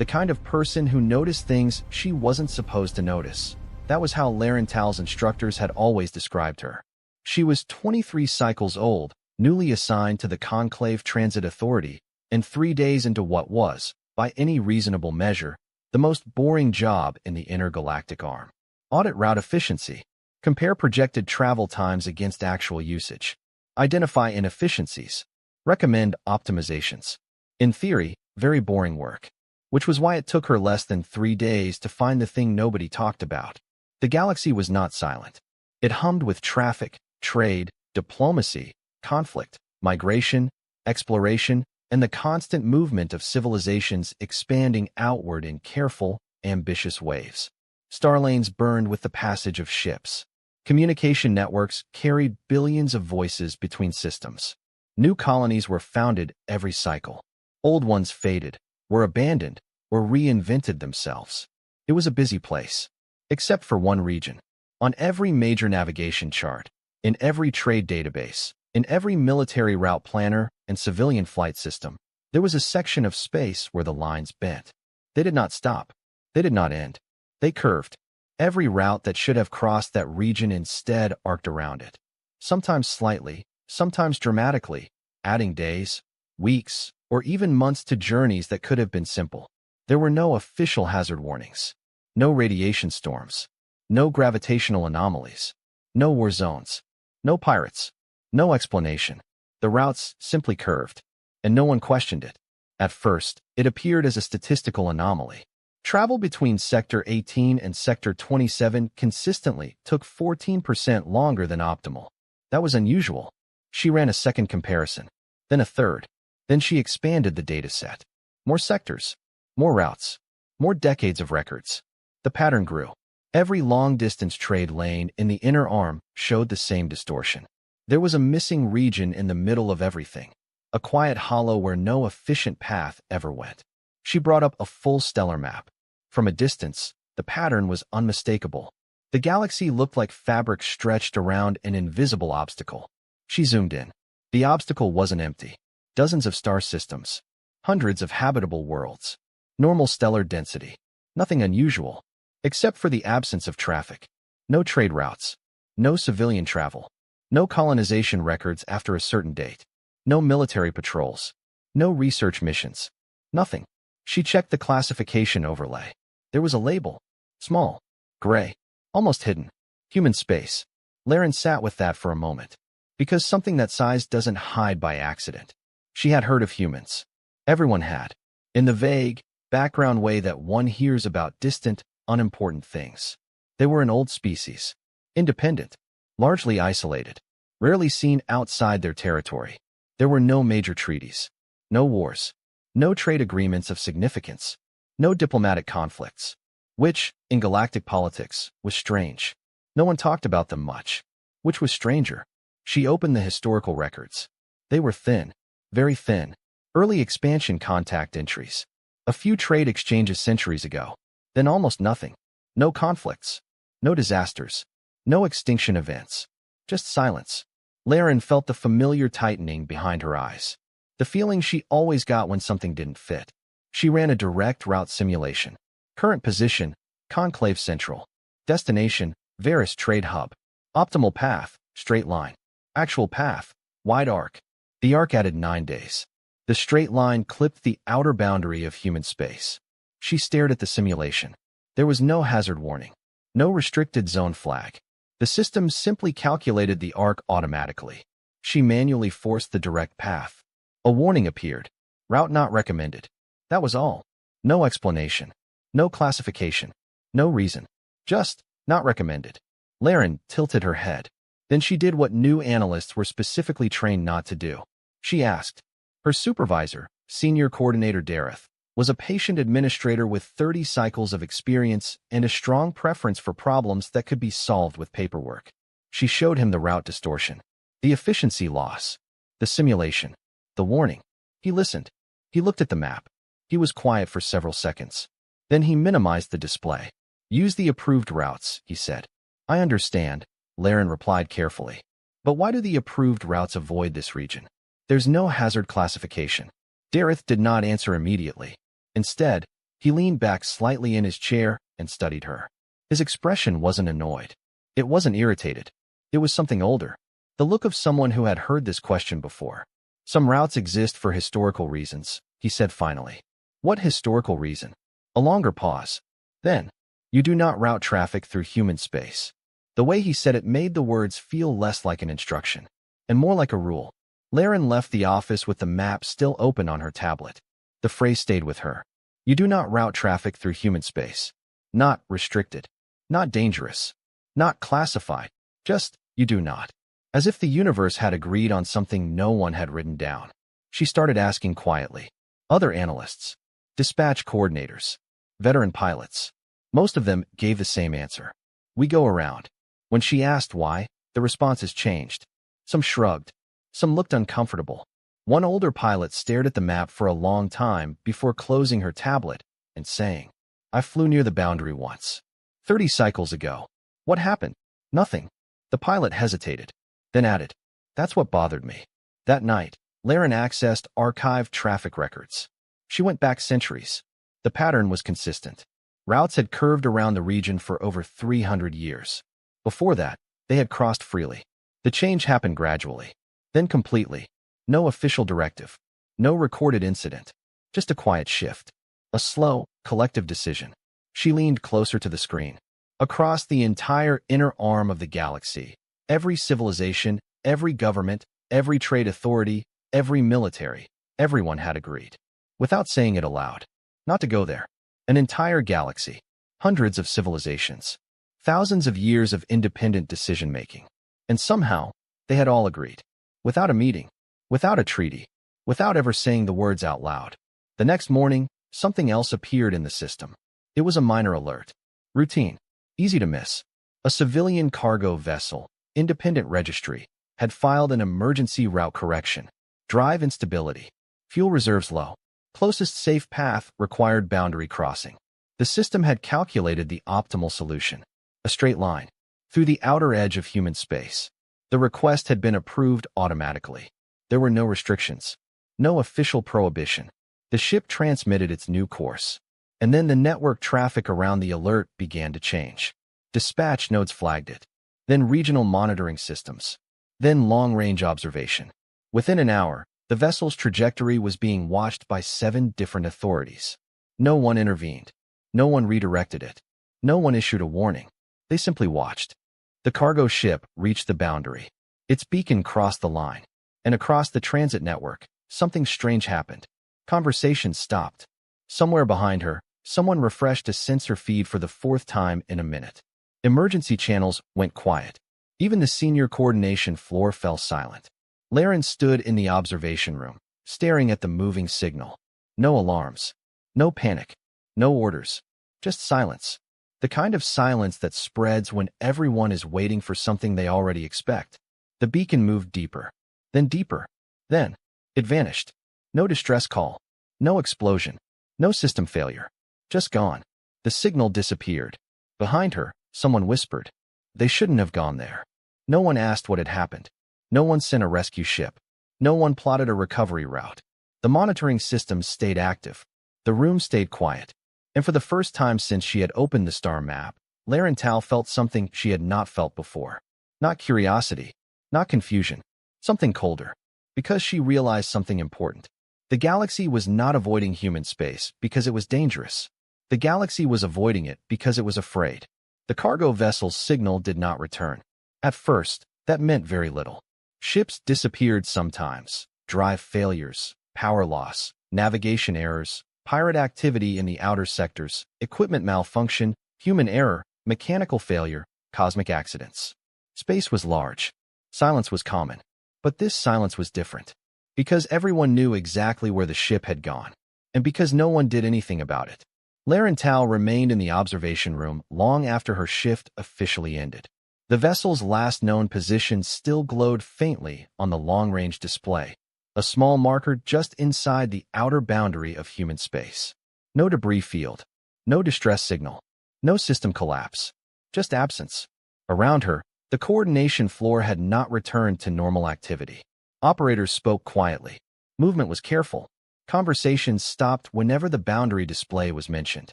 The kind of person who noticed things she wasn't supposed to notice. That was how Laren Tal's instructors had always described her. She was 23 cycles old, newly assigned to the Conclave Transit Authority, and 3 days into what was, by any reasonable measure, the most boring job in the intergalactic arm. Audit route efficiency. Compare projected travel times against actual usage. Identify inefficiencies. Recommend optimizations. In theory, very boring work. Which was why it took her less than 3 days to find the thing nobody talked about. The galaxy was not silent. It hummed with traffic, trade, diplomacy, conflict, migration, exploration, and the constant movement of civilizations expanding outward in careful, ambitious waves. Star lanes burned with the passage of ships. Communication networks carried billions of voices between systems. New colonies were founded every cycle. Old ones faded, were abandoned, or reinvented themselves. It was a busy place. Except for one region. On every major navigation chart, in every trade database, in every military route planner and civilian flight system, there was a section of space where the lines bent. They did not stop. They did not end. They curved. Every route that should have crossed that region instead arced around it. Sometimes slightly, sometimes dramatically, adding days, weeks, or even months to journeys that could have been simple. There were no official hazard warnings. No radiation storms. No gravitational anomalies. No war zones. No pirates. No explanation. The routes simply curved, and no one questioned it. At first, it appeared as a statistical anomaly. Travel between Sector 18 and Sector 27 consistently took 14% longer than optimal. That was unusual. She ran a second comparison, then a third. Then she expanded the dataset. More sectors, more routes, more decades of records. The pattern grew. Every long-distance trade lane in the inner arm showed the same distortion. There was a missing region in the middle of everything, a quiet hollow where no efficient path ever went. She brought up a full stellar map. From a distance, the pattern was unmistakable. The galaxy looked like fabric stretched around an invisible obstacle. She zoomed in. The obstacle wasn't empty. Dozens of star systems. Hundreds of habitable worlds. Normal stellar density. Nothing unusual. Except for the absence of traffic. No trade routes. No civilian travel. No colonization records after a certain date. No military patrols. No research missions. Nothing. She checked the classification overlay. There was a label. Small. Gray. Almost hidden. Human space. Laren sat with that for a moment. Because something that size doesn't hide by accident. She had heard of humans. Everyone had. In the vague, background way that one hears about distant, unimportant things. They were an old species. Independent. Largely isolated. Rarely seen outside their territory. There were no major treaties. No wars. No trade agreements of significance. No diplomatic conflicts. Which, in galactic politics, was strange. No one talked about them much. Which was stranger. She opened the historical records. They were thin. Very thin. Early expansion contact entries. A few trade exchanges centuries ago. Then almost nothing. No conflicts. No disasters. No extinction events. Just silence. Laren felt the familiar tightening behind her eyes. The feeling she always got when something didn't fit. She ran a direct route simulation. Current position, Conclave Central. Destination, Varus Trade Hub. Optimal path, straight line. Actual path, wide arc. The arc added 9 days. The straight line clipped the outer boundary of human space. She stared at the simulation. There was no hazard warning. No restricted zone flag. The system simply calculated the arc automatically. She manually forced the direct path. A warning appeared. Route not recommended. That was all. No explanation. No classification. No reason. Just, not recommended. Laren tilted her head. Then she did what new analysts were specifically trained not to do. She asked. Her supervisor, Senior Coordinator Dareth, was a patient administrator with 30 cycles of experience and a strong preference for problems that could be solved with paperwork. She showed him the route distortion, the efficiency loss, the simulation, the warning. He listened. He looked at the map. He was quiet for several seconds. Then he minimized the display. Use the approved routes, he said. I understand, Laren replied carefully. But why do the approved routes avoid this region? There's no hazard classification. Dareth did not answer immediately. Instead, He leaned back slightly in his chair and studied her. His expression wasn't annoyed. It wasn't irritated. It was something older. The look of someone who had heard this question before. Some routes exist for historical reasons, he said finally. What historical reason? A longer pause. Then, you do not route traffic through human space. The way he said it made the words feel less like an instruction, and more like a rule. Laren left the office with the map still open on her tablet. The phrase stayed with her. You do not route traffic through human space. Not restricted. Not dangerous. Not classified. Just, you do not. As if the universe had agreed on something no one had written down. She started asking quietly. Other analysts. Dispatch coordinators. Veteran pilots. Most of them gave the same answer. We go around. When she asked why, the responses changed. Some shrugged. Some looked uncomfortable. One older pilot stared at the map for a long time before closing her tablet and saying, I flew near the boundary once. 30 cycles ago. What happened? Nothing. The pilot hesitated, then added, That's what bothered me. That night, Laren accessed archived traffic records. She went back centuries. The pattern was consistent. Routes had curved around the region for over 300 years. Before that, they had crossed freely. The change happened gradually, then completely. No official directive. No recorded incident. Just a quiet shift. A slow, collective decision. She leaned closer to the screen. Across the entire inner arm of the galaxy, every civilization, every government, every trade authority, every military, everyone had agreed, without saying it aloud, not to go there. An entire galaxy, hundreds of civilizations, thousands of years of independent decision-making. And somehow, they had all agreed. Without a meeting, without a treaty, without ever saying the words out loud. The next morning, something else appeared in the system. It was a minor alert. Routine. Easy to miss. A civilian cargo vessel, independent registry, had filed an emergency route correction. Drive instability. Fuel reserves low. Closest safe path required boundary crossing. The system had calculated the optimal solution. A straight line. Through the outer edge of human space. The request had been approved automatically. There were no restrictions. No official prohibition. The ship transmitted its new course. And then the network traffic around the alert began to change. Dispatch nodes flagged it. Then regional monitoring systems. Then long-range observation. Within an hour, the vessel's trajectory was being watched by 7 different authorities. No one intervened. No one redirected it. No one issued a warning. They simply watched. The cargo ship reached the boundary. Its beacon crossed the line. And across the transit network, something strange happened. Conversation stopped. Somewhere behind her, someone refreshed a sensor feed for the 4th time in a minute. Emergency channels went quiet. Even the senior coordination floor fell silent. Laren stood in the observation room, staring at the moving signal. No alarms. No panic. No orders. Just silence. The kind of silence that spreads when everyone is waiting for something they already expect. The beacon moved deeper. Then deeper. Then, it vanished. No distress call. No explosion. No system failure. Just gone. The signal disappeared. Behind her, someone whispered. They shouldn't have gone there. No one asked what had happened. No one sent a rescue ship. No one plotted a recovery route. The monitoring systems stayed active. The room stayed quiet. And for the first time since she had opened the star map, Laren felt something she had not felt before. Not curiosity. Not confusion. Something colder. Because she realized something important. The galaxy was not avoiding human space because it was dangerous. The galaxy was avoiding it because it was afraid. The cargo vessel's signal did not return. At first, that meant very little. Ships disappeared sometimes. Drive failures, power loss, navigation errors, pirate activity in the outer sectors, equipment malfunction, human error, mechanical failure, cosmic accidents. Space was large. Silence was common. But this silence was different. Because everyone knew exactly where the ship had gone. And because no one did anything about it. Laren remained in the observation room long after her shift officially ended. The vessel's last known position still glowed faintly on the long-range display, a small marker just inside the outer boundary of human space. No debris field, no distress signal, no system collapse, just absence. Around her, the coordination floor had not returned to normal activity. Operators spoke quietly. Movement was careful. Conversations stopped whenever the boundary display was mentioned.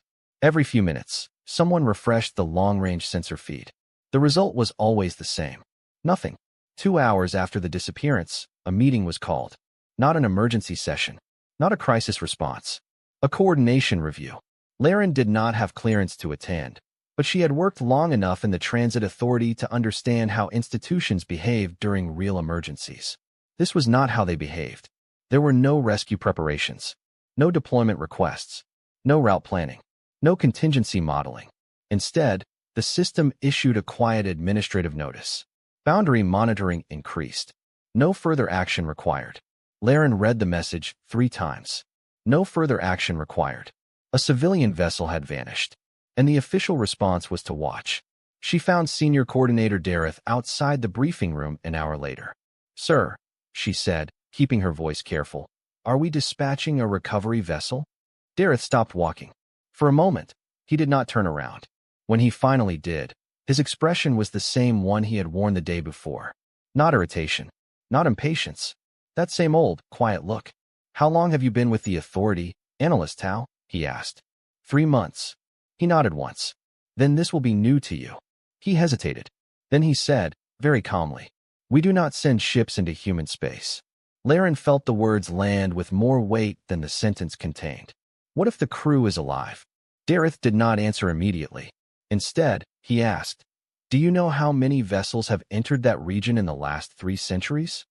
Every few minutes, someone refreshed the long-range sensor feed. The result was always the same. Nothing. 2 hours after the disappearance, a meeting was called. Not an emergency session. Not a crisis response. A coordination review. Laren did not have clearance to attend, but she had worked long enough in the transit authority to understand how institutions behaved during real emergencies. This was not how they behaved. There were no rescue preparations, no deployment requests, no route planning, no contingency modeling. Instead, the system issued a quiet administrative notice. Boundary monitoring increased. No further action required. Laren read the message 3 times. No further action required. A civilian vessel had vanished, and the official response was to watch. She found Senior Coordinator Dareth outside the briefing room an hour later. "Sir," she said, keeping her voice careful, "are we dispatching a recovery vessel?" Dareth stopped walking. For a moment, he did not turn around. When he finally did, his expression was the same one he had worn the day before. Not irritation, not impatience. That same old, quiet look. "How long have you been with the authority, Analyst Tao?" he asked. 3 months. He nodded once. "Then this will be new to you." He hesitated. Then he said, very calmly, "We do not send ships into human space." Laren felt the words land with more weight than the sentence contained. "What if the crew is alive?" Dareth did not answer immediately. Instead, he asked, "Do you know how many vessels have entered that region in the last 3 centuries?"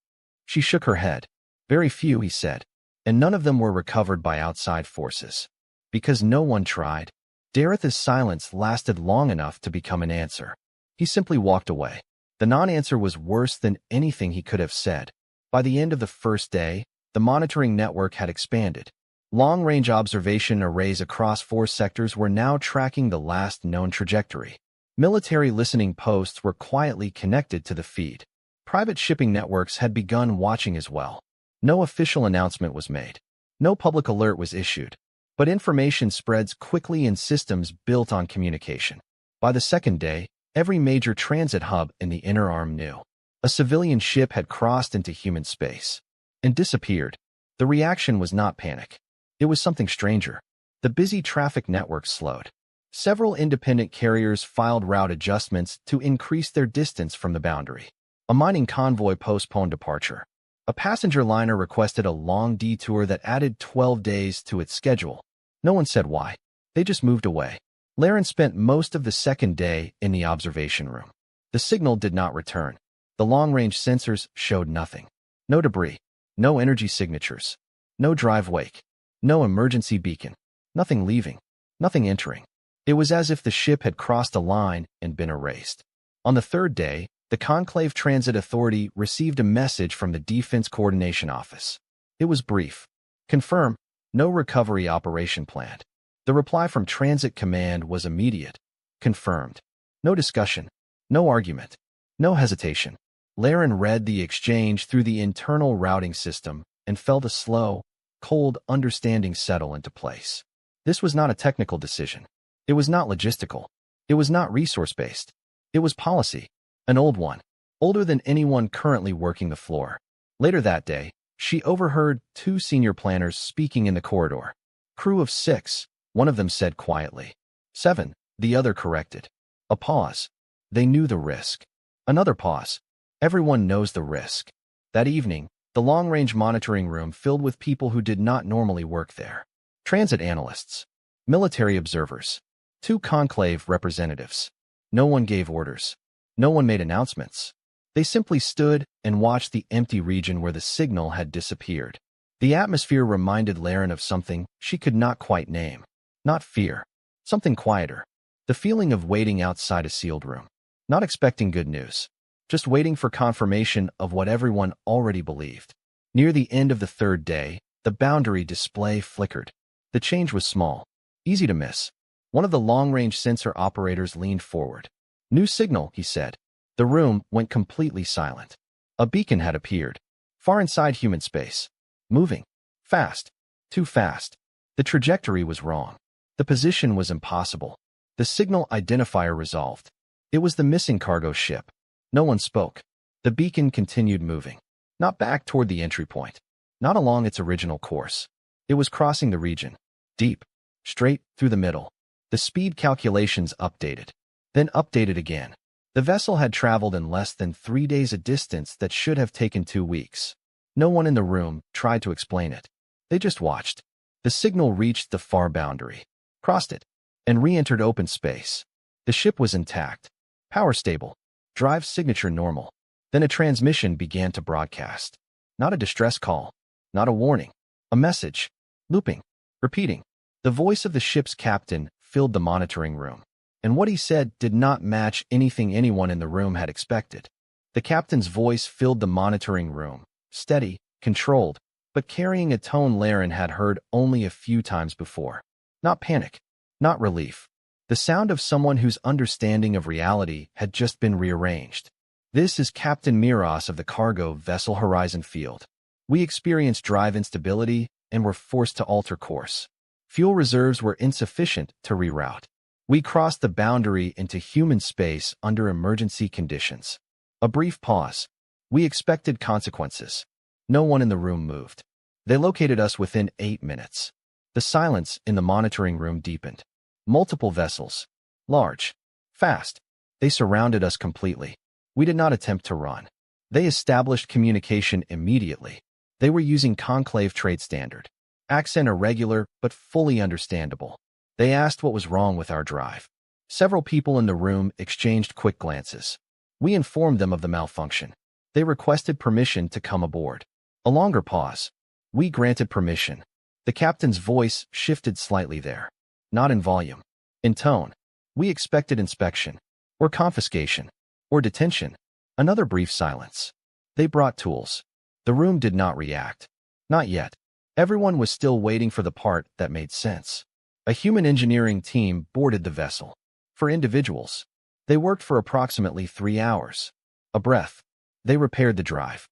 She shook her head. "Very few," he said, "and none of them were recovered by outside forces. Because no one tried." Dareth's silence lasted long enough to become an answer. He simply walked away. The non-answer was worse than anything he could have said. By the end of the first day, the monitoring network had expanded. Long-range observation arrays across 4 sectors were now tracking the last known trajectory. Military listening posts were quietly connected to the feed. Private shipping networks had begun watching as well. No official announcement was made. No public alert was issued. But information spreads quickly in systems built on communication. By the second day, every major transit hub in the Inner Arm knew. A civilian ship had crossed into human space and disappeared. The reaction was not panic. It was something stranger. The busy traffic network slowed. Several independent carriers filed route adjustments to increase their distance from the boundary. A mining convoy postponed departure. A passenger liner requested a long detour that added 12 days to its schedule. No one said why. They just moved away. Laren spent most of the second day in the observation room. The signal did not return. The long-range sensors showed nothing. No debris. No energy signatures. No drive wake. No emergency beacon. Nothing leaving. Nothing entering. It was as if the ship had crossed a line and been erased. On the third day, the Conclave Transit Authority received a message from the Defense Coordination Office. It was brief. "Confirm. No recovery operation planned." The reply from Transit Command was immediate. "Confirmed." No discussion. No argument. No hesitation. Laren read the exchange through the internal routing system and felt a slow, cold understanding settle into place. This was not a technical decision. It was not logistical. It was not resource-based. It was policy. An old one. Older than anyone currently working the floor. Later that day, she overheard 2 senior planners speaking in the corridor. "Crew of 6, one of them said quietly. 7, the other corrected. A pause. They knew the risk. Another pause. Everyone knows the risk. That evening, the long-range monitoring room filled with people who did not normally work there. Transit analysts. Military observers. 2 conclave representatives. No one gave orders. No one made announcements. They simply stood and watched the empty region where the signal had disappeared. The atmosphere reminded Laren of something she could not quite name. Not fear. Something quieter. The feeling of waiting outside a sealed room. Not expecting good news. Just waiting for confirmation of what everyone already believed. Near the end of the third day, the boundary display flickered. The change was small. Easy to miss. One of the long-range sensor operators leaned forward. "New signal," he said. The room went completely silent. A beacon had appeared. Far inside human space. Moving. Fast. Too fast. The trajectory was wrong. The position was impossible. The signal identifier resolved. It was the missing cargo ship. No one spoke. The beacon continued moving. Not back toward the entry point. Not along its original course. It was crossing the region. Deep. Straight through the middle. The speed calculations updated. Then updated again. The vessel had traveled in less than 3 days a distance that should have taken 2 weeks. No one in the room tried to explain it. They just watched. The signal reached the far boundary, crossed it, and re-entered open space. The ship was intact. Power stable. Drive signature normal. Then a transmission began to broadcast. Not a distress call. Not a warning. A message. Looping. Repeating. The voice of the ship's captain filled the monitoring room. And what he said did not match anything anyone in the room had expected. The captain's voice filled the monitoring room. Steady, controlled, but carrying a tone Laren had heard only a few times before. Not panic. Not relief. The sound of someone whose understanding of reality had just been rearranged. This is Captain Miros of the cargo vessel Horizon Field. We experienced drive instability and were forced to alter course. Fuel reserves were insufficient to reroute. We crossed the boundary into human space under emergency conditions. A brief pause. We expected consequences. No one in the room moved. They located us within 8 minutes. The silence in the monitoring room deepened. Multiple vessels. Large. Fast. They surrounded us completely. We did not attempt to run. They established communication immediately. They were using conclave trade standard. Accent irregular, but fully understandable. They asked what was wrong with our drive. Several people in the room exchanged quick glances. We informed them of the malfunction. They requested permission to come aboard. A longer pause. We granted permission. The captain's voice shifted slightly there. Not in volume. In tone. We expected inspection. Or confiscation. Or detention. Another brief silence. They brought tools. The room did not react. Not yet. Everyone was still waiting for the part that made sense. A human engineering team boarded the vessel. For individuals. They worked for approximately 3 hours. A breath. They repaired the drive.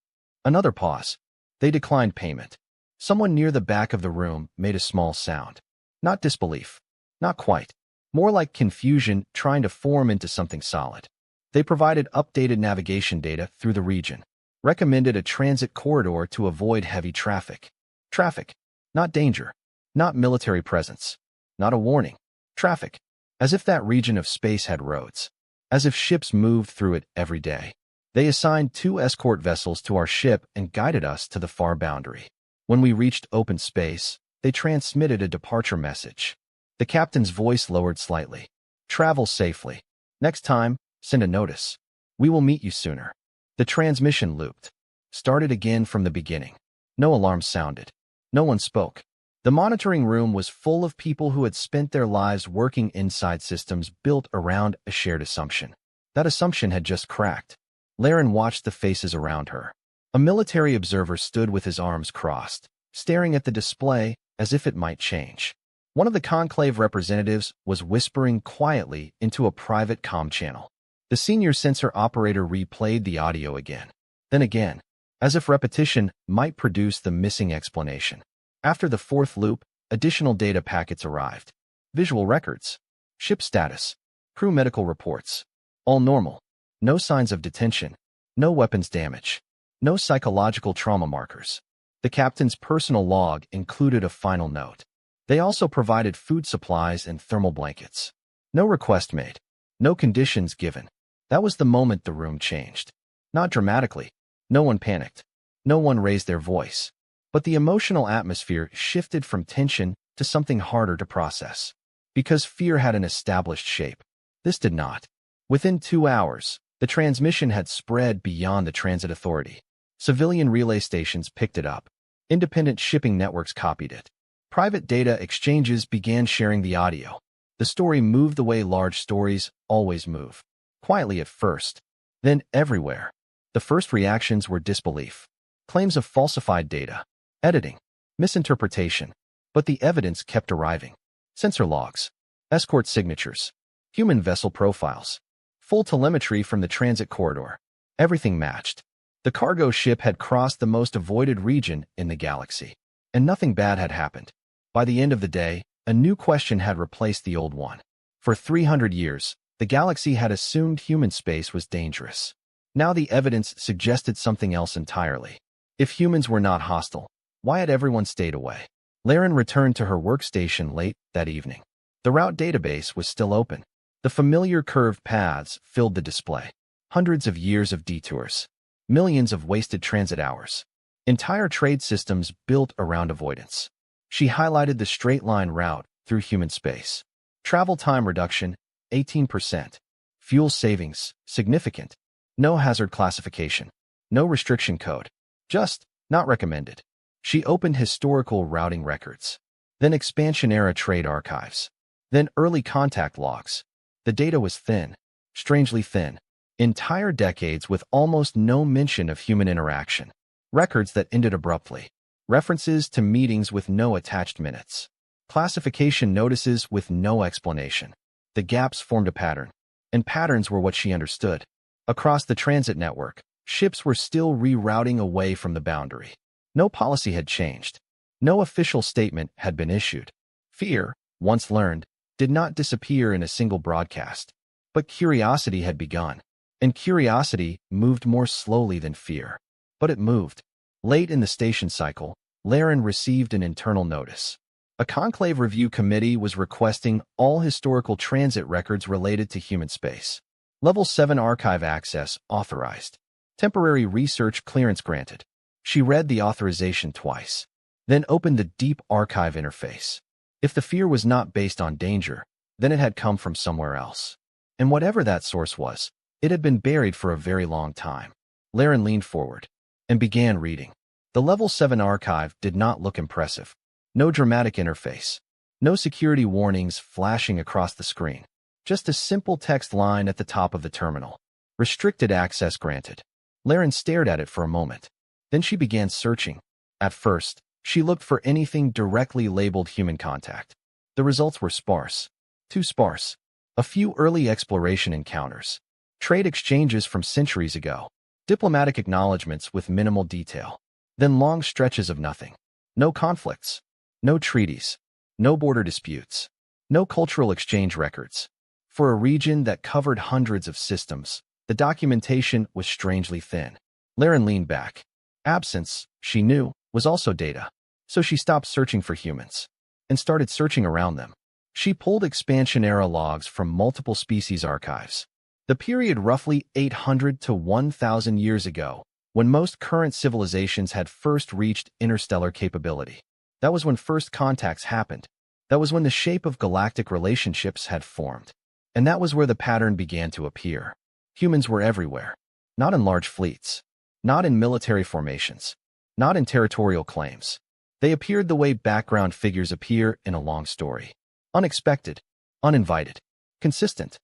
Another pause. They declined payment. Someone near the back of the room made a small sound. Not disbelief. Not quite. More like confusion trying to form into something solid. They provided updated navigation data through the region. Recommended a transit corridor to avoid heavy traffic. Traffic. Not danger. Not military presence. Not a warning. Traffic. As if that region of space had roads. As if ships moved through it every day. They assigned 2 escort vessels to our ship and guided us to the far boundary. When we reached open space, they transmitted a departure message. The captain's voice lowered slightly. Travel safely. Next time, send a notice. We will meet you sooner. The transmission looped. Started again from the beginning. No alarms sounded. No one spoke. The monitoring room was full of people who had spent their lives working inside systems built around a shared assumption. That assumption had just cracked. Laren watched the faces around her. A military observer stood with his arms crossed, staring at the display as if it might change. One of the conclave representatives was whispering quietly into a private comm channel. The senior sensor operator replayed the audio again, then again, as if repetition might produce the missing explanation. After the 4th loop, additional data packets arrived. Visual records. Ship status. Crew medical reports. All normal. No signs of detention. No weapons damage. No psychological trauma markers. The captain's personal log included a final note. They also provided food supplies and thermal blankets. No request made. No conditions given. That was the moment the room changed. Not dramatically. No one panicked. No one raised their voice. But the emotional atmosphere shifted from tension to something harder to process. Because fear had an established shape. This did not. Within 2 hours, the transmission had spread beyond the transit authority. Civilian relay stations picked it up. Independent shipping networks copied it. Private data exchanges began sharing the audio. The story moved the way large stories always move. Quietly at first, then everywhere. The first reactions were disbelief. Claims of falsified data. Editing. Misinterpretation. But the evidence kept arriving. Sensor logs. Escort signatures. Human vessel profiles. Full telemetry from the transit corridor. Everything matched. The cargo ship had crossed the most avoided region in the galaxy. And nothing bad had happened. By the end of the day, a new question had replaced the old one. For 300 years, the galaxy had assumed human space was dangerous. Now the evidence suggested something else entirely. If humans were not hostile, why had everyone stayed away? Laren returned to her workstation late that evening. The route database was still open. The familiar curved paths filled the display. Hundreds of years of detours. Millions of wasted transit hours. Entire trade systems built around avoidance. She highlighted the straight-line route through human space. Travel time reduction, 18%. Fuel savings, significant. No hazard classification. No restriction code. Just, not recommended. She opened historical routing records. Then expansion-era trade archives. Then early contact logs. The data was thin. Strangely thin. Entire decades with almost no mention of human interaction. Records that ended abruptly. References to meetings with no attached minutes. Classification notices with no explanation. The gaps formed a pattern. And patterns were what she understood. Across the transit network, ships were still rerouting away from the boundary. No policy had changed. No official statement had been issued. Fear, once learned, did not disappear in a single broadcast. But curiosity had begun. And curiosity moved more slowly than fear. But it moved. Late in the station cycle, Laren received an internal notice. A conclave review committee was requesting all historical transit records related to human space. Level 7 archive access authorized. Temporary research clearance granted. She read the authorization twice, then opened the deep archive interface. If the fear was not based on danger, then it had come from somewhere else. And whatever that source was, it had been buried for a very long time. Laren leaned forward and began reading. The Level 7 archive did not look impressive. No dramatic interface. No security warnings flashing across the screen. Just a simple text line at the top of the terminal. Restricted access granted. Laren stared at it for a moment. Then she began searching. At first, she looked for anything directly labeled human contact. The results were sparse. Too sparse. A few early exploration encounters. Trade exchanges from centuries ago. Diplomatic acknowledgments with minimal detail. Then long stretches of nothing. No conflicts. No treaties. No border disputes. No cultural exchange records. For a region that covered hundreds of systems, the documentation was strangely thin. Laren leaned back. Absence, she knew, was also data. So she stopped searching for humans and started searching around them. She pulled expansion-era logs from multiple species archives. The period roughly 800 to 1,000 years ago, when most current civilizations had first reached interstellar capability. That was when first contacts happened. That was when the shape of galactic relationships had formed. And that was where the pattern began to appear. Humans were everywhere. Not in large fleets. Not in military formations. Not in territorial claims. They appeared the way background figures appear in a long story. Unexpected. Uninvited. Consistent.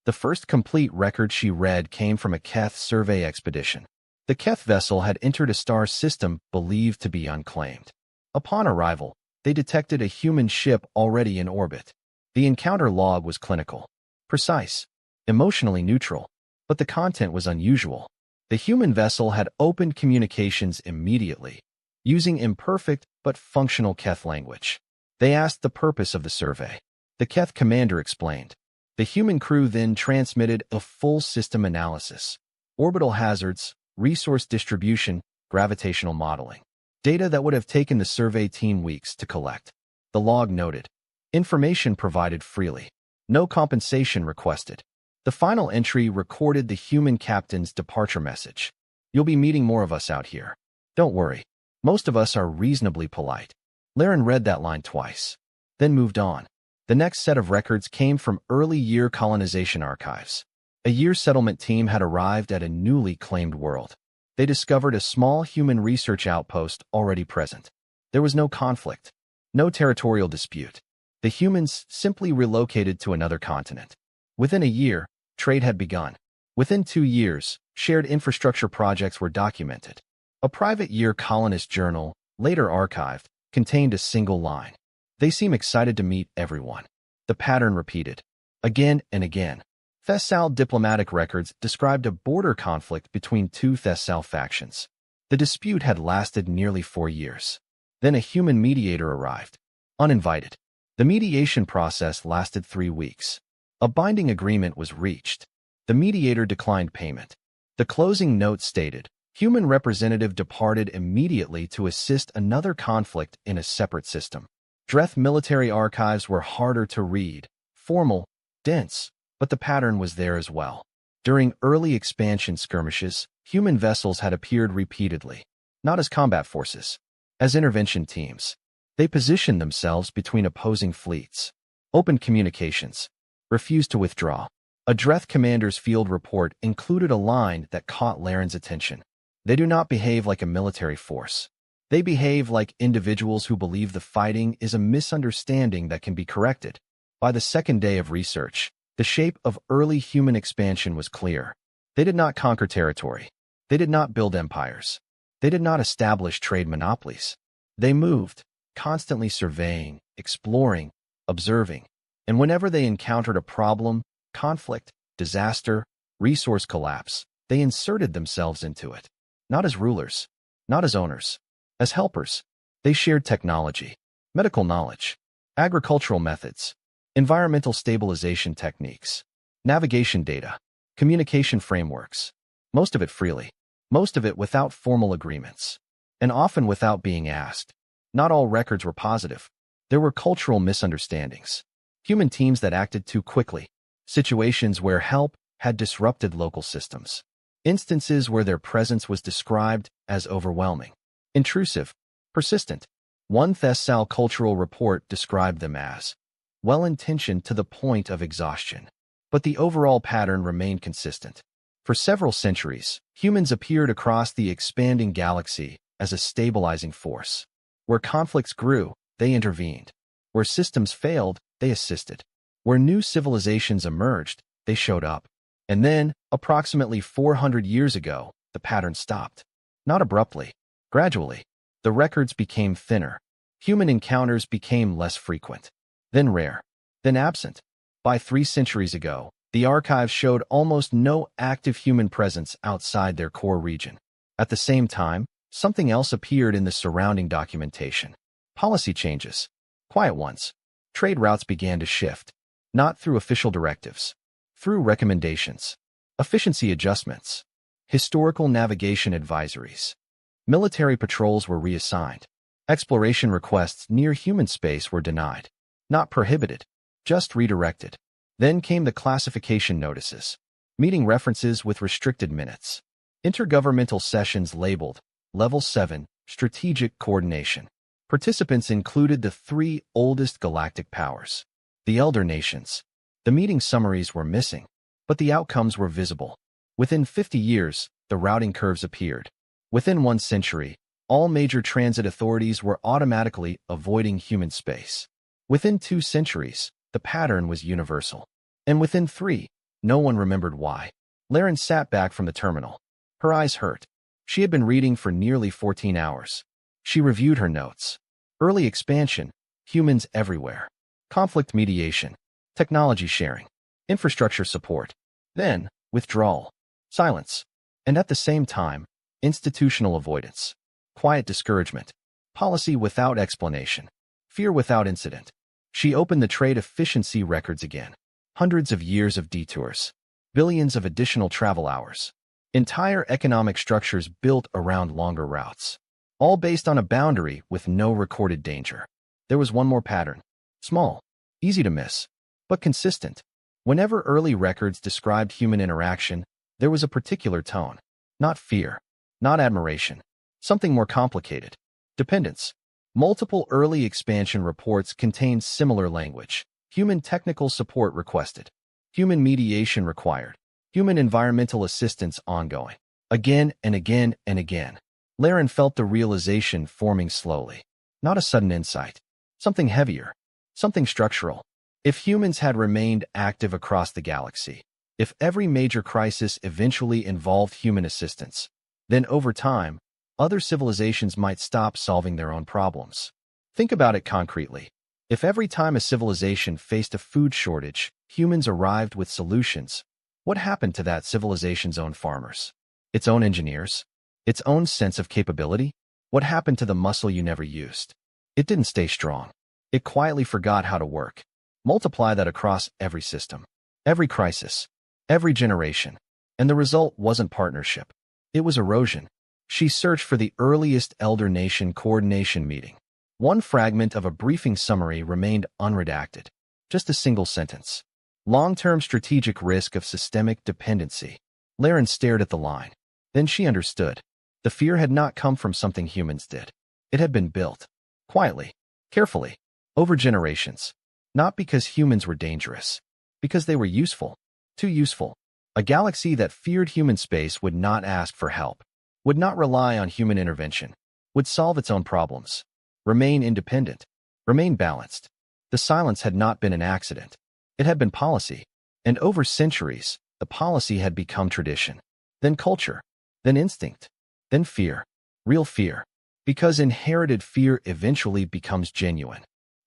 The first complete record she read came from a Keth survey expedition. The Keth vessel had entered a star system believed to be unclaimed. Upon arrival, they detected a human ship already in orbit. The encounter log was clinical. Precise. Emotionally neutral. But the content was unusual. The human vessel had opened communications immediately, using imperfect but functional Keth language. They asked the purpose of the survey. The Keth commander explained. The human crew then transmitted a full system analysis. Orbital hazards, resource distribution, gravitational modeling. Data that would have taken the survey team weeks to collect. The log noted. Information provided freely. No compensation requested. The final entry recorded the human captain's departure message. You'll be meeting more of us out here. Don't worry. Most of us are reasonably polite. Laren read that line twice, then moved on. The next set of records came from early year colonization archives. A year settlement team had arrived at a newly claimed world. They discovered a small human research outpost already present. There was no conflict, no territorial dispute. The humans simply relocated to another continent. Within a year, trade had begun. Within 2 years, shared infrastructure projects were documented. A private year colonist journal, later archived, contained a single line. They seem excited to meet everyone. The pattern repeated. Again and again. Thessal diplomatic records described a border conflict between 2 Thessal factions. The dispute had lasted nearly 4 years. Then a human mediator arrived. Uninvited. The mediation process lasted 3 weeks. A binding agreement was reached. The mediator declined payment. The closing note stated, human representative departed immediately to assist another conflict in a separate system. Dreth military archives were harder to read, formal, dense, but the pattern was there as well. During early expansion skirmishes, human vessels had appeared repeatedly, not as combat forces, as intervention teams. They positioned themselves between opposing fleets, opened communications, refused to withdraw. A Dreth commander's field report included a line that caught Laren's attention. They do not behave like a military force. They behave like individuals who believe the fighting is a misunderstanding that can be corrected. By the second day of research, the shape of early human expansion was clear. They did not conquer territory. They did not build empires. They did not establish trade monopolies. They moved, constantly surveying, exploring, observing. And whenever they encountered a problem, conflict, disaster, resource collapse, they inserted themselves into it. Not as rulers, not as owners, as helpers. They shared technology, medical knowledge, agricultural methods, environmental stabilization techniques, navigation data, communication frameworks, most of it freely, most of it without formal agreements, and often without being asked. Not all records were positive. There were cultural misunderstandings, human teams that acted too quickly, situations where help had disrupted local systems, instances where their presence was described as overwhelming, intrusive, persistent. One Thessal cultural report described them as well-intentioned to the point of exhaustion, but the overall pattern remained consistent. For several centuries, humans appeared across the expanding galaxy as a stabilizing force. Where conflicts grew, they intervened. Where systems failed, they assisted. Where new civilizations emerged, they showed up. And then, approximately 400 years ago, the pattern stopped. Not abruptly, gradually. The records became thinner. Human encounters became less frequent, then rare, then absent. By 3 centuries ago, the archives showed almost no active human presence outside their core region. At the same time, something else appeared in the surrounding documentation. Policy changes. Quiet ones. Trade routes began to shift, not through official directives, through recommendations, efficiency adjustments, historical navigation advisories. Military patrols were reassigned. Exploration requests near human space were denied. Not prohibited, just redirected. Then came the classification notices, meeting references with restricted minutes. Intergovernmental sessions labeled Level 7, Strategic Coordination. Participants included the 3 oldest galactic powers, the elder nations. The meeting summaries were missing, but the outcomes were visible. Within 50 years, the routing curves appeared. Within 1 century, all major transit authorities were automatically avoiding human space. Within 2 centuries, the pattern was universal. And within 3, no one remembered why. Laren sat back from the terminal. Her eyes hurt. She had been reading for nearly 14 hours. She reviewed her notes. Early expansion, humans everywhere. Conflict mediation, technology sharing, infrastructure support. Then, withdrawal, silence. And at the same time, institutional avoidance, quiet discouragement, policy without explanation, fear without incident. She opened the trade efficiency records again. Hundreds of years of detours, billions of additional travel hours, entire economic structures built around longer routes, all based on a boundary with no recorded danger. There was one more pattern, small, easy to miss, but consistent. Whenever early records described human interaction, there was a particular tone, not fear, not admiration, something more complicated, dependence. Multiple early expansion reports contained similar language. Human technical support requested. Human mediation required. Human environmental assistance ongoing. Again and again and again. Laren felt the realization forming slowly. Not a sudden insight. Something heavier. Something structural. If humans had remained active across the galaxy, if every major crisis eventually involved human assistance, then over time, other civilizations might stop solving their own problems. Think about it concretely. If every time a civilization faced a food shortage, humans arrived with solutions, what happened to that civilization's own farmers? Its own engineers? Its own sense of capability? What happened to the muscle you never used? It didn't stay strong. It quietly forgot how to work. Multiply that across every system, every crisis, every generation. And the result wasn't partnership. It was erosion. She searched for the earliest elder nation coordination meeting. One fragment of a briefing summary remained unredacted. Just a single sentence. Long-term strategic risk of systemic dependency. Laren stared at the line. Then she understood. The fear had not come from something humans did. It had been built. Quietly. Carefully. Over generations. Not because humans were dangerous. Because they were useful. Too useful. A galaxy that feared human space would not ask for help. Would not rely on human intervention. Would solve its own problems. Remain independent. Remain balanced. The silence had not been an accident. It had been policy. And over centuries, the policy had become tradition. Then culture. Then instinct. Then fear. Real fear. Because inherited fear eventually becomes genuine.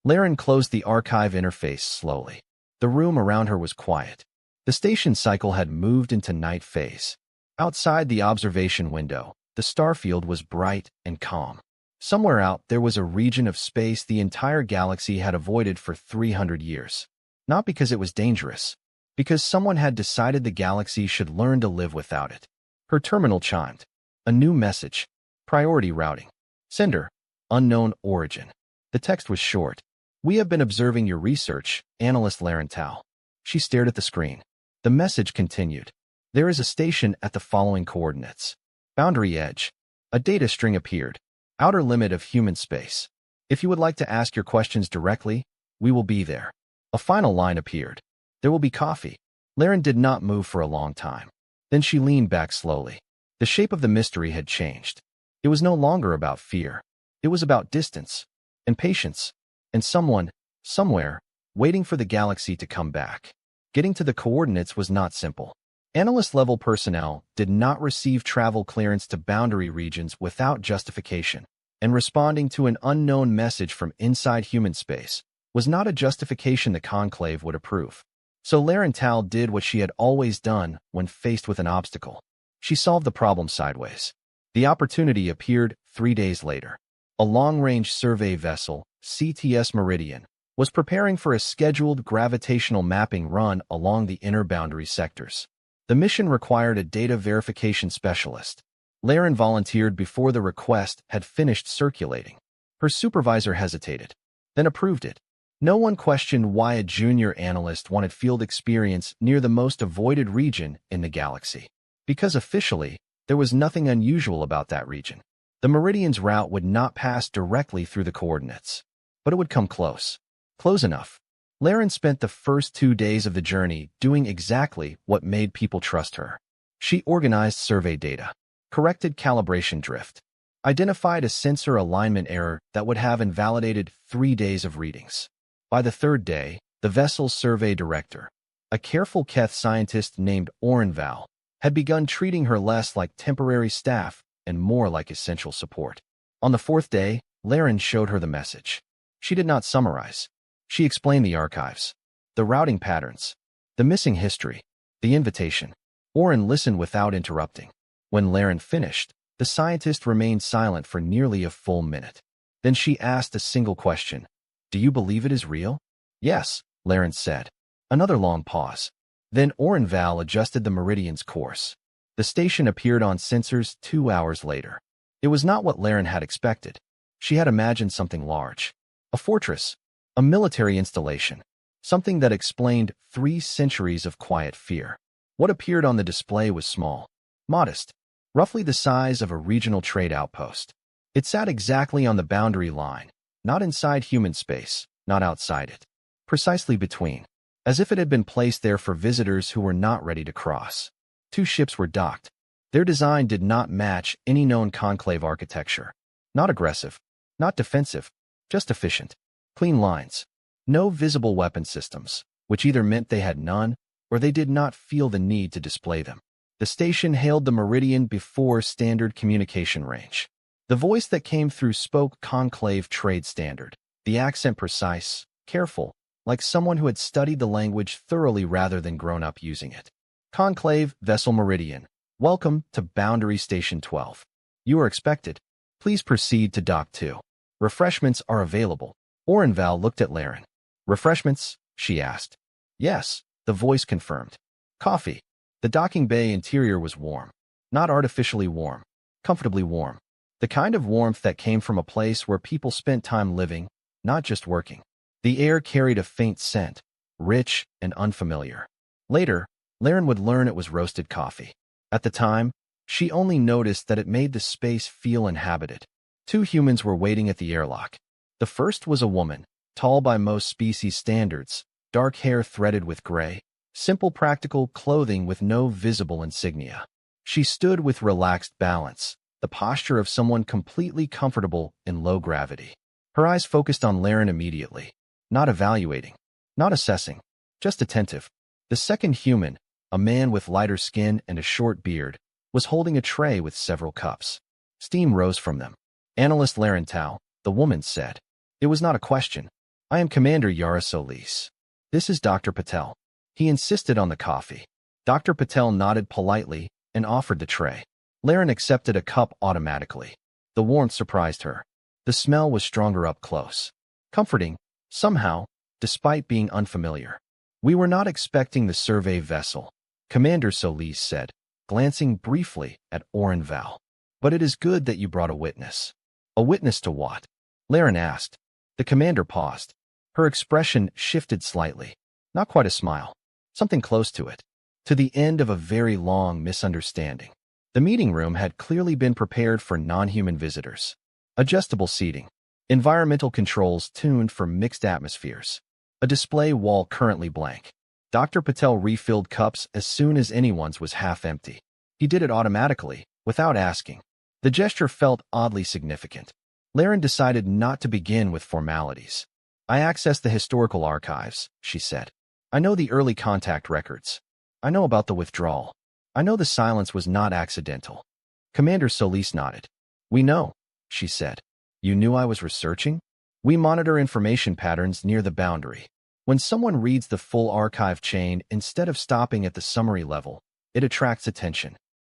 Laren closed the archive interface slowly. The room around her was quiet. The station cycle had moved into night phase. Outside the observation window, the starfield was bright and calm. Somewhere out there was a region of space the entire galaxy had avoided for 300 years. Not because it was dangerous. Because someone had decided the galaxy should learn to live without it. Her terminal chimed. A new message. Priority routing. Sender. Unknown origin. The text was short. We have been observing your research, Analyst Laren Tal. She stared at the screen. The message continued. There is a station at the following coordinates. Boundary edge. A data string appeared. Outer limit of human space. If you would like to ask your questions directly, we will be there. A final line appeared. There will be coffee. Laren did not move for a long time. Then she leaned back slowly. The shape of the mystery had changed. It was no longer about fear. It was about distance and patience and someone, somewhere, waiting for the galaxy to come back. Getting to the coordinates was not simple. Analyst-level personnel did not receive travel clearance to boundary regions without justification, and responding to an unknown message from inside human space was not a justification the Conclave would approve. So Laren Tal did what she had always done when faced with an obstacle. She solved the problem sideways. The opportunity appeared 3 days later. A long-range survey vessel, CTS Meridian, was preparing for a scheduled gravitational mapping run along the inner boundary sectors. The mission required a data verification specialist. Laren volunteered before the request had finished circulating. Her supervisor hesitated, then approved it. No one questioned why a junior analyst wanted field experience near the most avoided region in the galaxy. Because officially, there was nothing unusual about that region. The Meridian's route would not pass directly through the coordinates, but it would come close. Close enough. Laren spent the first 2 days of the journey doing exactly what made people trust her. She organized survey data, corrected calibration drift, identified a sensor alignment error that would have invalidated 3 days of readings. By the 3rd day, the vessel's survey director, a careful Keth scientist named Orenval, had begun treating her less like temporary staff and more like essential support. On the 4th day, Laren showed her the message. She did not summarize. She explained the archives, the routing patterns, the missing history, the invitation. Oren listened without interrupting. When Laren finished, the scientist remained silent for nearly a full minute. Then she asked a single question. Do you believe it is real? Yes, Laren said. Another long pause. Then Orenval adjusted the Meridian's course. The station appeared on sensors 2 hours later. It was not what Laren had expected. She had imagined something large. A fortress. A military installation. Something that explained 3 centuries of quiet fear. What appeared on the display was small. Modest. Roughly the size of a regional trade outpost. It sat exactly on the boundary line. Not inside human space. Not outside it. Precisely between. As if it had been placed there for visitors who were not ready to cross. 2 ships were docked. Their design did not match any known conclave architecture. Not aggressive. Not defensive. Just efficient. Clean lines. No visible weapon systems, which either meant they had none, or they did not feel the need to display them. The station hailed the Meridian before standard communication range. The voice that came through spoke conclave trade standard, the accent precise, careful, like someone who had studied the language thoroughly rather than grown up using it. Conclave, Vessel Meridian. Welcome to Boundary Station 12. You are expected. Please proceed to Dock 2. Refreshments are available. Orenval looked at Laren. Refreshments? She asked. Yes, the voice confirmed. Coffee. The docking bay interior was warm. Not artificially warm. Comfortably warm. The kind of warmth that came from a place where people spent time living, not just working. The air carried a faint scent, rich and unfamiliar. Later, Laren would learn it was roasted coffee. At the time, she only noticed that it made the space feel inhabited. Two humans were waiting at the airlock. The first was a woman, tall by most species standards, dark hair threaded with gray, simple practical clothing with no visible insignia. She stood with relaxed balance, the posture of someone completely comfortable in low gravity. Her eyes focused on Laren immediately, not evaluating, not assessing, just attentive. The second human, a man with lighter skin and a short beard, was holding a tray with several cups. Steam rose from them. Analyst Laren Tao, the woman said. It was not a question. I am Commander Yara Solis. This is Dr. Patel. He insisted on the coffee. Dr. Patel nodded politely and offered the tray. Laren accepted a cup automatically. The warmth surprised her. The smell was stronger up close. Comforting, somehow, despite being unfamiliar. We were not expecting the survey vessel, Commander Solis said, glancing briefly at Orenval. But it is good that you brought a witness. A witness to what? Laren asked. The commander paused. Her expression shifted slightly. Not quite a smile. Something close to it. To the end of a very long misunderstanding. The meeting room had clearly been prepared for non-human visitors. Adjustable seating. Environmental controls tuned for mixed atmospheres. A display wall currently blank. Dr. Patel refilled cups as soon as anyone's was half empty. He did it automatically, without asking. The gesture felt oddly significant. Laren decided not to begin with formalities. I accessed the historical archives, she said. I know the early contact records. I know about the withdrawal. I know the silence was not accidental. Commander Solis nodded. We know, she said. You knew I was researching? We monitor information patterns near the boundary. When someone reads the full archive chain instead of stopping at the summary level, it attracts attention.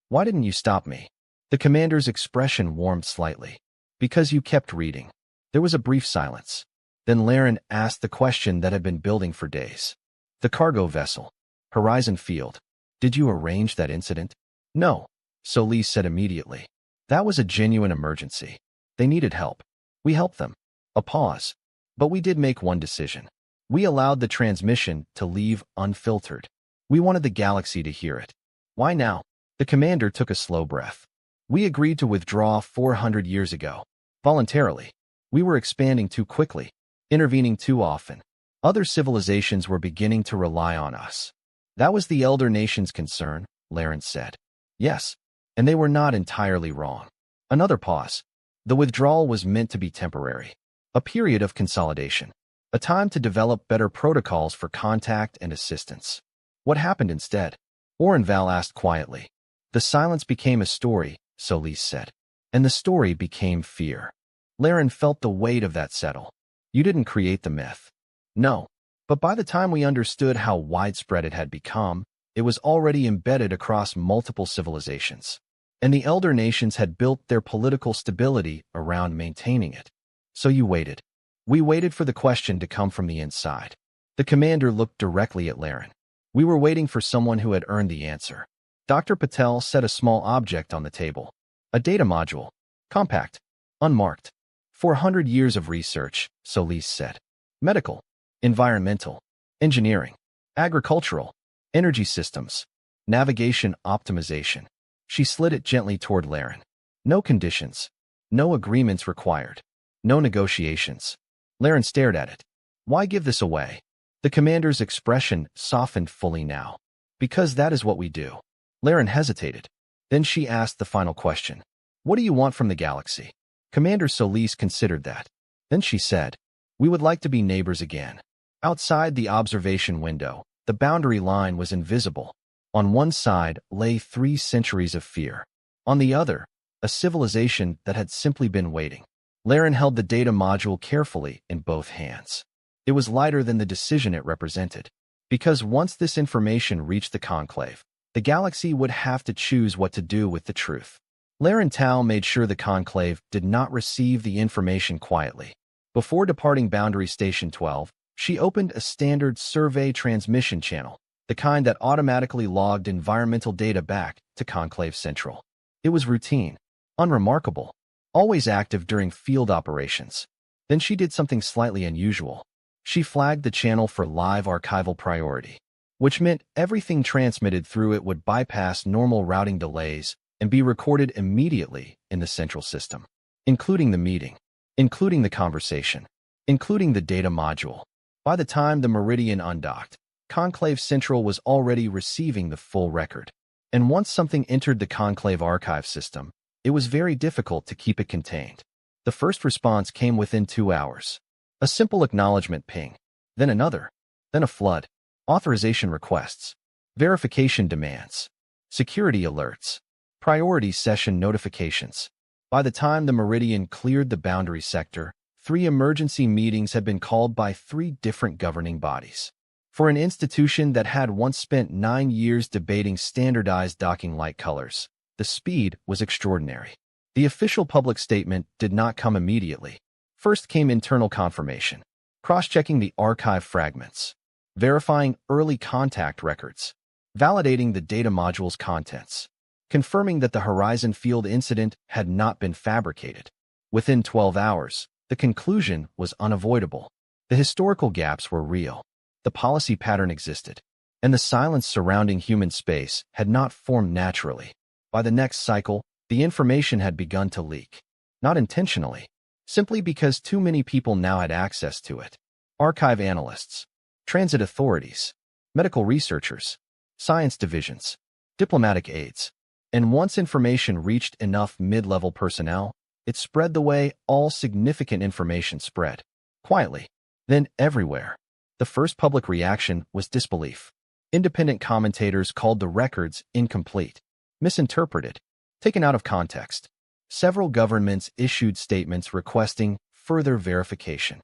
Why didn't you stop me? The commander's expression warmed slightly. Because you kept reading. There was a brief silence. Then Laren asked the question that had been building for days. The cargo vessel. Horizon Field. Did you arrange that incident? No, Solis said immediately. That was a genuine emergency. They needed help. We helped them. A pause. But we did make one decision. We allowed the transmission to leave unfiltered. We wanted the galaxy to hear it. Why now? The commander took a slow breath. We agreed to withdraw 400 years ago. Voluntarily. We were expanding too quickly, intervening too often. Other civilizations were beginning to rely on us. That was the elder nation's concern, Laren said. Yes, and they were not entirely wrong. Another pause. The withdrawal was meant to be temporary. A period of consolidation. A time to develop better protocols for contact and assistance. What happened instead? Orenval asked quietly. The silence became a story, Solis said. And the story became fear. Laren felt the weight of that settle. You didn't create the myth. No. But by the time we understood how widespread it had become, it was already embedded across multiple civilizations. And the elder nations had built their political stability around maintaining it. So you waited. We waited for the question to come from the inside. The commander looked directly at Laren. We were waiting for someone who had earned the answer. Dr. Patel set a small object on the table. A data module. Compact. Unmarked. 400 years of research, Solis said. Medical. Environmental. Engineering. Agricultural. Energy systems. Navigation optimization. She slid it gently toward Laren. No conditions. No agreements required. No negotiations. Laren stared at it. Why give this away? The commander's expression softened fully now. Because that is what we do. Laren hesitated. Then she asked the final question. What do you want from the galaxy? Commander Solis considered that. Then she said, we would like to be neighbors again. Outside the observation window, the boundary line was invisible. On one side lay 3 centuries of fear. On the other, a civilization that had simply been waiting. Laren held the data module carefully in both hands. It was lighter than the decision it represented. Because once this information reached the conclave, the galaxy would have to choose what to do with the truth. Laren Tao made sure the conclave did not receive the information quietly. Before departing Boundary Station 12, she opened a standard survey transmission channel, the kind that automatically logged environmental data back to Conclave Central. It was routine, unremarkable, always active during field operations. Then she did something slightly unusual. She flagged the channel for live archival priority, which meant everything transmitted through it would bypass normal routing delays and be recorded immediately in the central system, including the meeting, including the conversation, including the data module. By the time the Meridian undocked, Conclave Central was already receiving the full record. And once something entered the Conclave archive system, it was very difficult to keep it contained. The first response came within 2 hours. A simple acknowledgement ping, then another, then a flood. Authorization requests, verification demands, security alerts, priority session notifications. By the time the Meridian cleared the boundary sector, 3 emergency meetings had been called by 3 different governing bodies. For an institution that had once spent 9 years debating standardized docking light colors, the speed was extraordinary. The official public statement did not come immediately. First came internal confirmation, cross-checking the archive fragments, verifying early contact records, validating the data module's contents, confirming that the Horizon Field incident had not been fabricated. Within 12 hours, the conclusion was unavoidable. The historical gaps were real. The policy pattern existed, and the silence surrounding human space had not formed naturally. By the next cycle, the information had begun to leak. Not intentionally, simply because too many people now had access to it. Archive analysts, transit authorities, medical researchers, science divisions, diplomatic aides. And once information reached enough mid-level personnel, it spread the way all significant information spread. Quietly, then everywhere. The first public reaction was disbelief. Independent commentators called the records incomplete, misinterpreted, taken out of context. Several governments issued statements requesting further verification.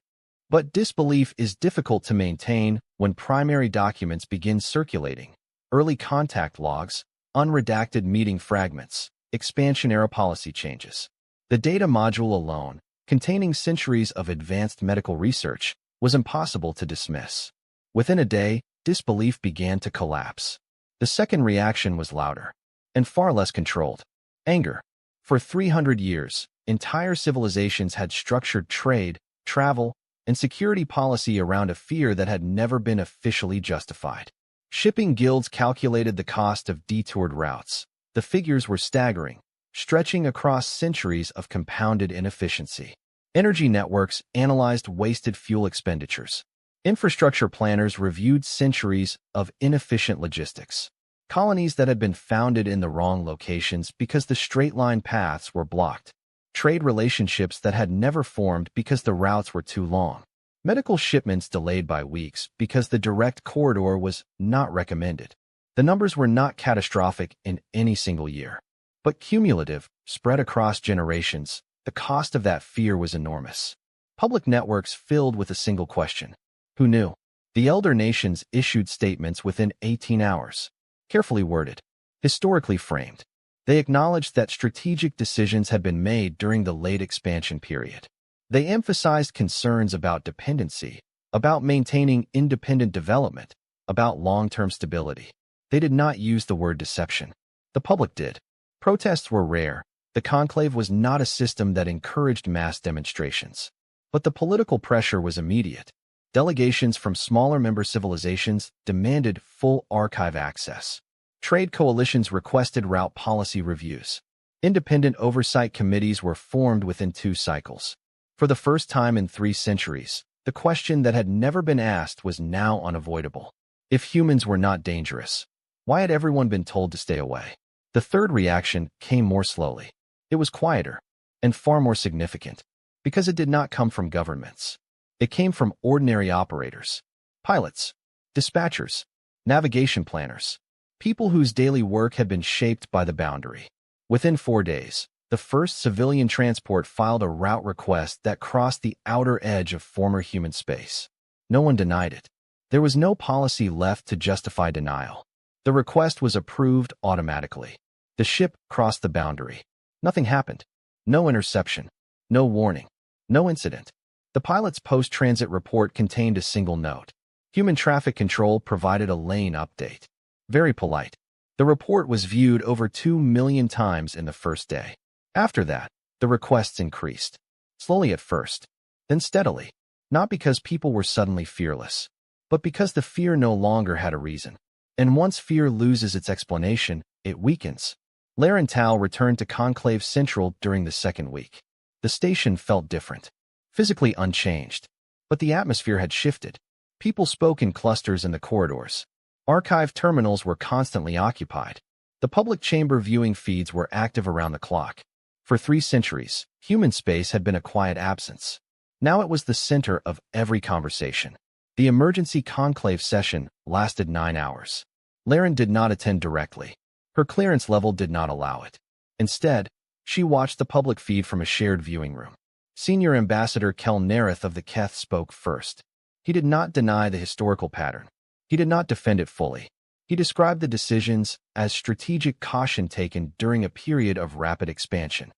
But disbelief is difficult to maintain when primary documents begin circulating. Early contact logs, unredacted meeting fragments, expansion-era policy changes. The data module alone, containing centuries of advanced medical research, was impossible to dismiss. Within a day, disbelief began to collapse. The second reaction was louder and far less controlled. Anger. For 300 years, entire civilizations had structured trade, travel, and security policy around a fear that had never been officially justified. Shipping guilds calculated the cost of detoured routes. The figures were staggering, stretching across centuries of compounded inefficiency. Energy networks analyzed wasted fuel expenditures. Infrastructure planners reviewed centuries of inefficient logistics. Colonies that had been founded in the wrong locations because the straight-line paths were blocked. Trade relationships that had never formed because the routes were too long. Medical shipments delayed by weeks because the direct corridor was not recommended. The numbers were not catastrophic in any single year, but cumulative, spread across generations. The cost of that fear was enormous. Public networks filled with a single question. Who knew? The elder nations issued statements within 18 hours. Carefully worded, historically framed. They acknowledged that strategic decisions had been made during the late expansion period. They emphasized concerns about dependency, about maintaining independent development, about long-term stability. They did not use the word deception. The public did. Protests were rare. The conclave was not a system that encouraged mass demonstrations. But the political pressure was immediate. Delegations from smaller member civilizations demanded full archive access. Trade coalitions requested route policy reviews. Independent oversight committees were formed within 2 cycles. For the first time in 3 centuries, the question that had never been asked was now unavoidable. If humans were not dangerous, why had everyone been told to stay away? The third reaction came more slowly. It was quieter and far more significant because it did not come from governments. It came from ordinary operators, pilots, dispatchers, navigation planners, people whose daily work had been shaped by the boundary. Within 4 days, the first civilian transport filed a route request that crossed the outer edge of former human space. No one denied it. There was no policy left to justify denial. The request was approved automatically. The ship crossed the boundary. Nothing happened. No interception. No warning. No incident. The pilot's post-transit report contained a single note. Human traffic control provided a lane update. Very polite. The report was viewed over 2 million times in the first day. After that, The requests increased. Slowly at first, then steadily. Not because people were suddenly fearless, but because the fear no longer had a reason. And once fear loses its explanation, it weakens. Larental returned to Conclave Central during the second week. The station felt different. Physically unchanged. But the atmosphere had shifted. People spoke in clusters in the corridors. Archive terminals were constantly occupied. The public chamber viewing feeds were active around the clock. For 3 centuries, human space had been a quiet absence. Now it was the center of every conversation. The emergency conclave session lasted 9 hours. Laren did not attend directly. Her clearance level did not allow it. Instead, she watched the public feed from a shared viewing room. Senior Ambassador Kel Nerith of the Keth spoke first. He did not deny the historical pattern. He did not defend it fully. He described the decisions as strategic caution taken during a period of rapid expansion.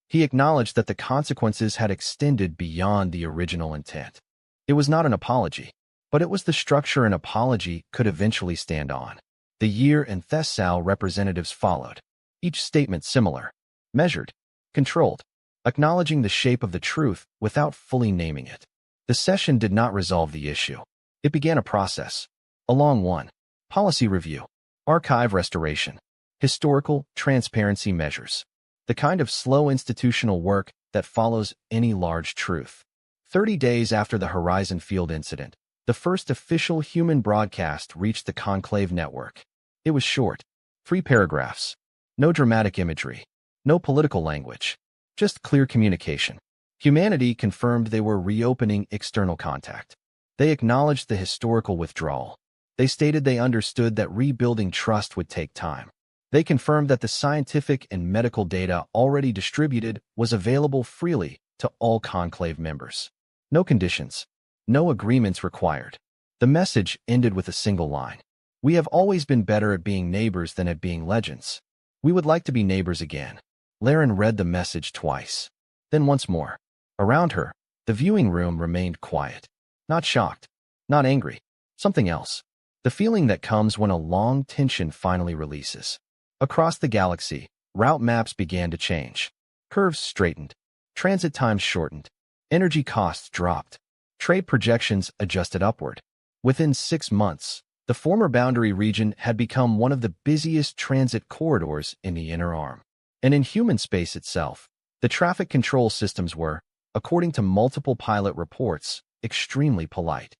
He acknowledged that the consequences had extended beyond the original intent. It was not an apology, but it was the structure an apology could eventually stand on. The Year and Thessal representatives followed, each statement similar, measured, controlled, acknowledging the shape of the truth without fully naming it. The session did not resolve the issue. It began a process. A long one. Policy review. Archive restoration. Historical transparency measures. The kind of slow institutional work that follows any large truth. 30 days after the Horizon Field incident, the first official human broadcast reached the Conclave network. It was short. 3 paragraphs. No dramatic imagery. No political language. Just clear communication. Humanity confirmed they were reopening external contact. They acknowledged the historical withdrawal. They stated they understood that rebuilding trust would take time. They confirmed that the scientific and medical data already distributed was available freely to all Conclave members. No conditions. No agreements required. The message ended with a single line. We have always been better at being neighbors than at being legends. We would like to be neighbors again. Laren read the message twice. Then once more. Around her, the viewing room remained quiet. Not shocked. Not angry. Something else. The feeling that comes when a long tension finally releases. Across the galaxy, route maps began to change. Curves straightened. Transit times shortened. Energy costs dropped. Trade projections adjusted upward. Within 6 months, the former boundary region had become one of the busiest transit corridors in the Inner Arm. And in human space itself, the traffic control systems were, according to multiple pilot reports, extremely polite.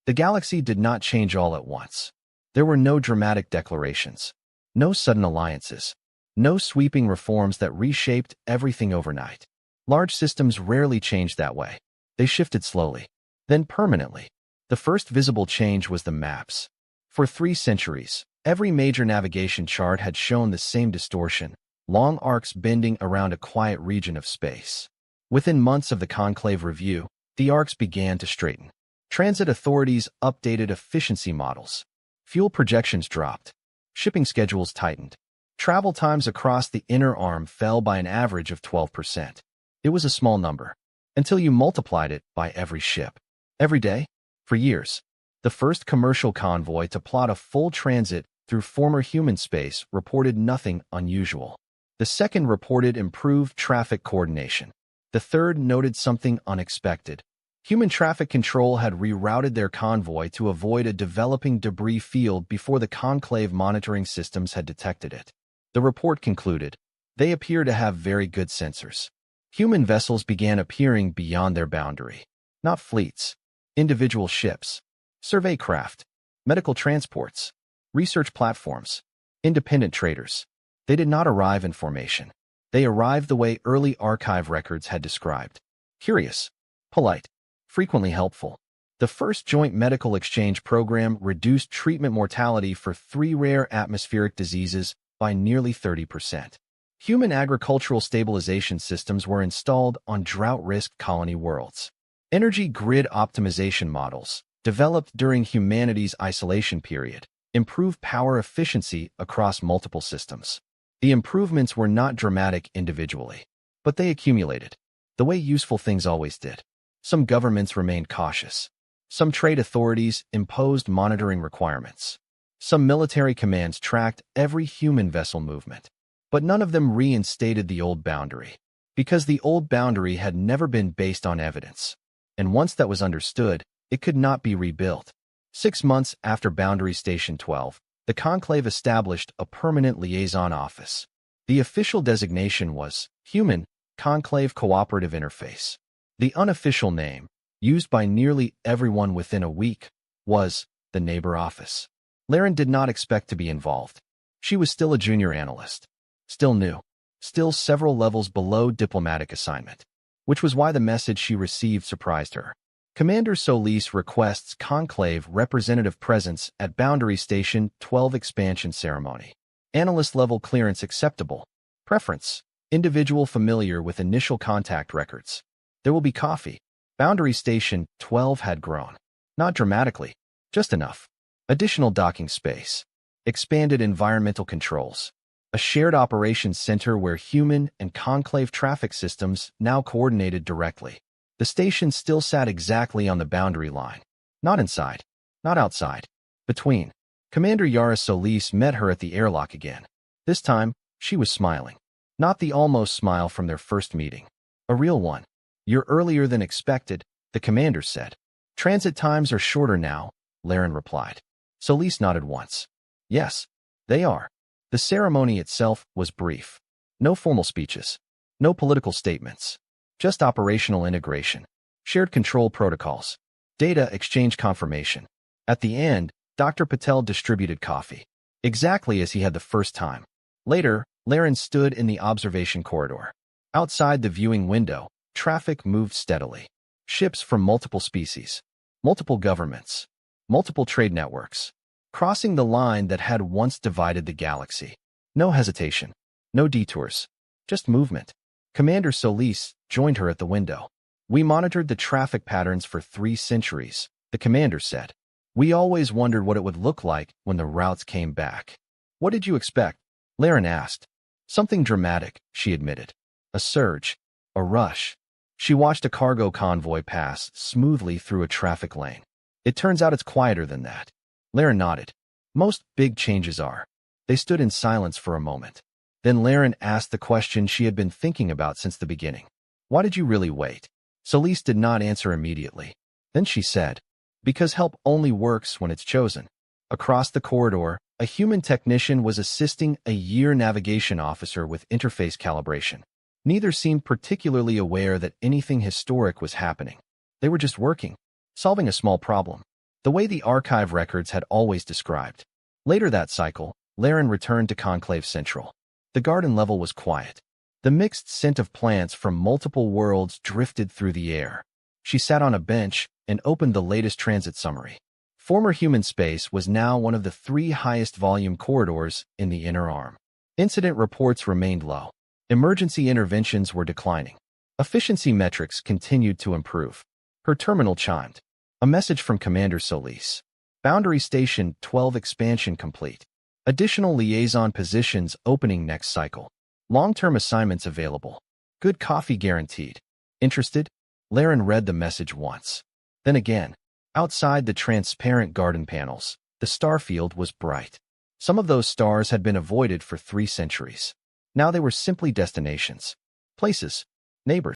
The galaxy did not change all at once. There were no dramatic declarations, no sudden alliances, no sweeping reforms that reshaped everything overnight. Large systems rarely changed that way. They shifted slowly, then permanently. The first visible change was the maps. For 3 centuries, every major navigation chart had shown the same distortion, long arcs bending around a quiet region of space. Within months of the Conclave review, the arcs began to straighten. Transit authorities updated efficiency models. Fuel projections dropped. Shipping schedules tightened. Travel times across the Inner Arm fell by an average of 12%. It was a small number, until you multiplied it by every ship. Every day? For years. The first commercial convoy to plot a full transit through former human space reported nothing unusual. The second reported improved traffic coordination. The third noted something unexpected. Human traffic control had rerouted their convoy to avoid a developing debris field before the Conclave monitoring systems had detected it. The report concluded, they appear to have very good sensors. Human vessels began appearing beyond their boundary. Not fleets. Individual ships. Survey craft. Medical transports. Research platforms. Independent traders. They did not arrive in formation. They arrived the way early archive records had described. Curious. Polite. Frequently helpful. The first joint medical exchange program reduced treatment mortality for 3 rare atmospheric diseases by nearly 30%. Human agricultural stabilization systems were installed on drought-risk colony worlds. Energy grid optimization models, developed during humanity's isolation period, improved power efficiency across multiple systems. The improvements were not dramatic individually, but they accumulated, the way useful things always did. Some governments remained cautious. Some trade authorities imposed monitoring requirements. Some military commands tracked every human vessel movement. But none of them reinstated the old boundary. because the old boundary had never been based on evidence. And once that was understood, it could not be rebuilt. 6 months after Boundary Station 12, the Conclave established a permanent liaison office. The official designation was Human Conclave Cooperative Interface. The unofficial name, used by nearly everyone within a week, was the Neighbor Office. Laren did not expect to be involved. She was still a junior analyst, still new, still several levels below diplomatic assignment, which was why the message she received surprised her. Commander Solis requests Conclave representative presence at Boundary Station 12 expansion ceremony. Analyst level clearance acceptable. Preference: individual familiar with initial contact records. There will be coffee. Boundary Station 12 had grown. Not dramatically, just enough. Additional docking space. Expanded environmental controls. A shared operations center where human and Conclave traffic systems now coordinated directly. The station still sat exactly on the boundary line. Not inside. Not outside. Between. Commander Yara Solis met her at the airlock again. This time, she was smiling. Not the almost smile from their first meeting. A real one. "You're earlier than expected," the commander said. "Transit times are shorter now," Laren replied. Solis nodded once. "Yes, they are." The ceremony itself was brief. No formal speeches. No political statements. Just operational integration. Shared control protocols. Data exchange confirmation. At the end, Dr. Patel distributed coffee. Exactly as he had the first time. Later, Laren stood in the observation corridor. Outside the viewing window, traffic moved steadily. Ships from multiple species. Multiple governments. Multiple trade networks. Crossing the line that had once divided the galaxy. No hesitation. No detours. Just movement. Commander Solis joined her at the window. "We monitored the traffic patterns for 3 centuries, the commander said. "We always wondered what it would look like when the routes came back." "What did you expect?" Laren asked. "Something dramatic," she admitted. "A surge. A rush." She watched a cargo convoy pass smoothly through a traffic lane. "It turns out it's quieter than that." Laren nodded. "Most big changes are." They stood in silence for a moment. Then Laren asked the question she had been thinking about since the beginning. "Why did you really wait?" Solis did not answer immediately. Then she said, "Because help only works when it's chosen." Across the corridor, a human technician was assisting a year navigation officer with interface calibration. Neither seemed particularly aware that anything historic was happening. They were just working, solving a small problem, the way the archive records had always described. Later that cycle, Laren returned to Conclave Central. The garden level was quiet. The mixed scent of plants from multiple worlds drifted through the air. She sat on a bench and opened the latest transit summary. Former human space was now one of the 3 highest volume corridors in the inner arm. Incident reports remained low. Emergency interventions were declining. Efficiency metrics continued to improve. Her terminal chimed. A message from Commander Solis. Boundary Station 12 expansion complete. Additional liaison positions opening next cycle. Long-term assignments available. Good coffee guaranteed. Interested? Laren read the message once. Then again. Outside the transparent garden panels, the starfield was bright. Some of those stars had been avoided for 3 centuries. Now they were simply destinations. Places. Neighbors.